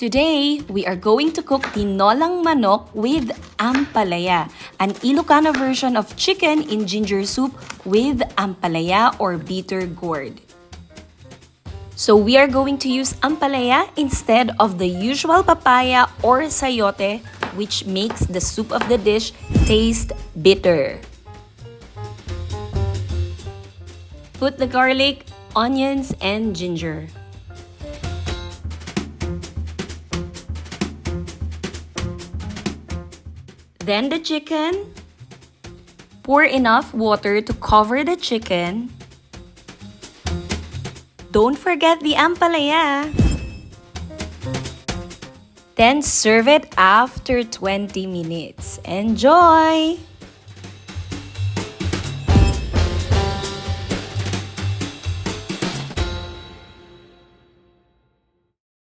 Today, we are going to cook Tinolang manok with Ampalaya, an Ilocano version of chicken in ginger soup with Ampalaya or bitter gourd. So we are going to use Ampalaya instead of the usual papaya or sayote, which makes the soup of the dish taste bitter. Put the garlic, onions, and ginger. Then the chicken. Pour enough water to cover the chicken. Don't forget the ampalaya. Then serve it after 20 minutes. Enjoy!